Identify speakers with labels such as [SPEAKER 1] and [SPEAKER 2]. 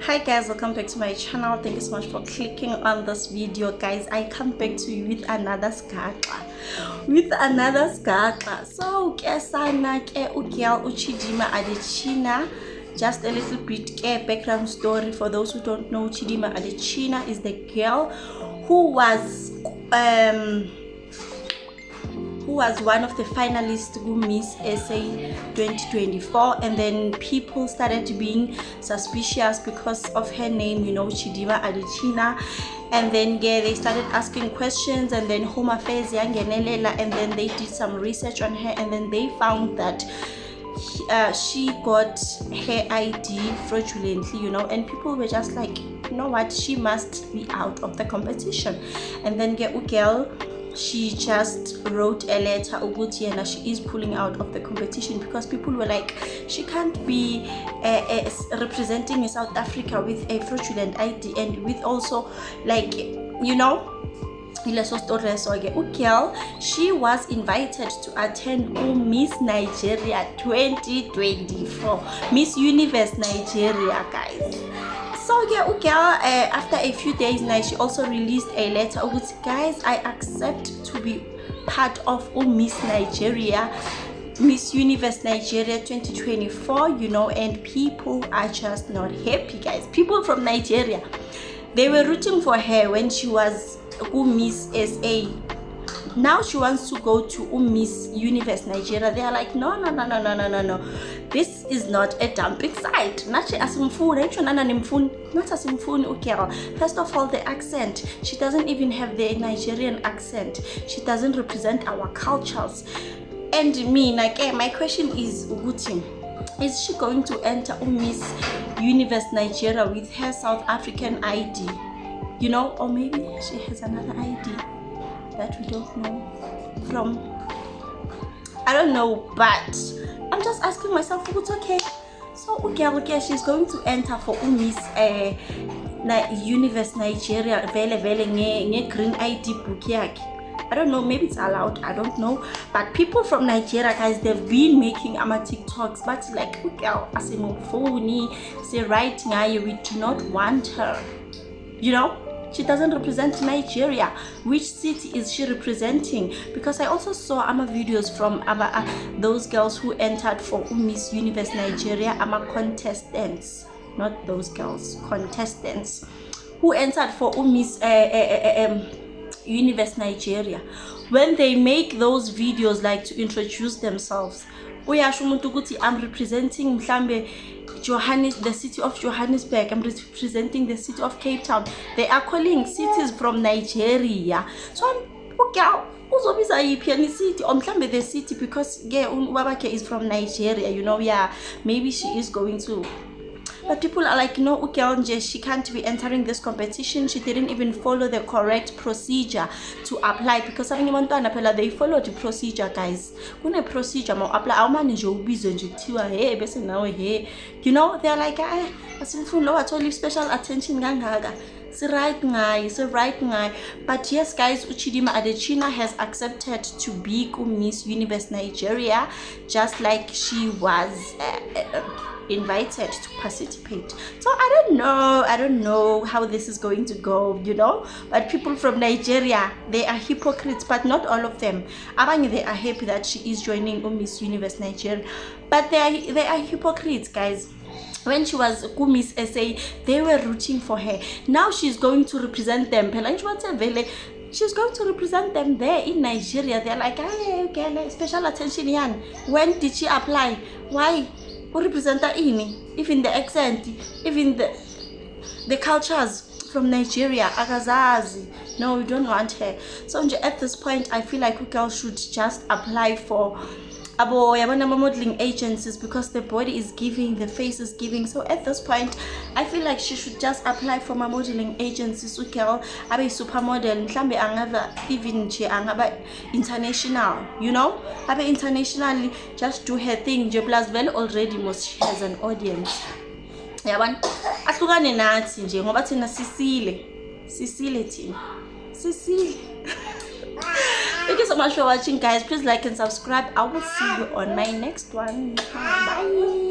[SPEAKER 1] Hi guys, welcome back to my channel. Thank you so much for clicking on this video. Guys, I come back to you with another skaka. So kesana ke ugyal Chidimma Adetshina. Just a little bit background story for those who don't know. Chidimma Adetshina is the girl who was one of the finalists to Miss SA 2024, and then people started being suspicious because of her name, Chidimma Adetshina, and then they started asking questions, and then Home Affairs and then they did some research on her, and then they found that she got her ID fraudulently, and people were just like, you know what, she must be out of the competition. And then girl, she just wrote a letter and she is pulling out of the competition because people were like, she can't be representing South Africa with a fraudulent ID and with also she was invited to attend Miss Nigeria 2024, Miss Universe Nigeria, guys. So after a few days now, she also released a letter with, guys, I accept to be part of Miss Nigeria, Miss Universe Nigeria 2024, and people are just not happy, guys. People from Nigeria, they were rooting for her when she was Miss SA. Now she wants to go to Miss Universe Nigeria. They are like, no. This is not a dumping site. Not as First of all, the accent. She doesn't even have the Nigerian accent. She doesn't represent our cultures. And me, my question is, is she going to enter Miss Universe Nigeria with her South African ID? Or maybe she has another ID that we don't know from. I don't know, but I'm just asking myself, it's okay. So she's going to enter for Miss Universe Nigeria vele green ID book yakhe. I don't know, maybe it's allowed, I don't know. But people from Nigeria, guys, they've been making TikToks, but like, say right now, we do not want her. She doesn't represent Nigeria. Which city is she representing? Because I also saw videos from those girls who entered for Miss Universe Nigeria, contestants, not those girls, contestants who entered for Miss Universe Nigeria. When they make those videos like to introduce themselves, I'm representing the city of Johannesburg, I'm representing the city of Cape Town. They are calling cities from Nigeria. So I'm city or the city because Wabake is from Nigeria, maybe she is going to. But people are like, no, she can't be entering this competition. She didn't even follow the correct procedure to apply, because they follow the procedure, guys. When a procedure apply, they're like, I told you special attention. Right guy. But yes, guys, Chidimma Adetshina has accepted to be Miss Universe Nigeria, just like she was invited to participate. So I don't know how this is going to go, but people from Nigeria, they are hypocrites, but not all of them. They are happy that she is joining Miss Universe Nigeria, but they are hypocrites, guys. When she was Miss SA, they were rooting for her. Now she's going to represent them. She's going to represent them there in Nigeria. They're like, hey, okay, special attention, Yan. When did she apply? Why? Who represent her in? Even the accent, even the cultures from Nigeria, Agazazi. No, we don't want her. So at this point, I feel like girl should just apply for modeling agencies, because the body is giving, the face is giving. So at this point, I feel like she should just apply for my modeling agencies. Girl, abe supermodel, mhlambe angaba even angaba international, abe internationally, just do her thing. Plus well already she has an audience. Yabona ahlukane nathi nje ngoba thina sisile thina sisile. Thank you so much for watching, guys. Please like and subscribe. I will see you on my next one. Bye.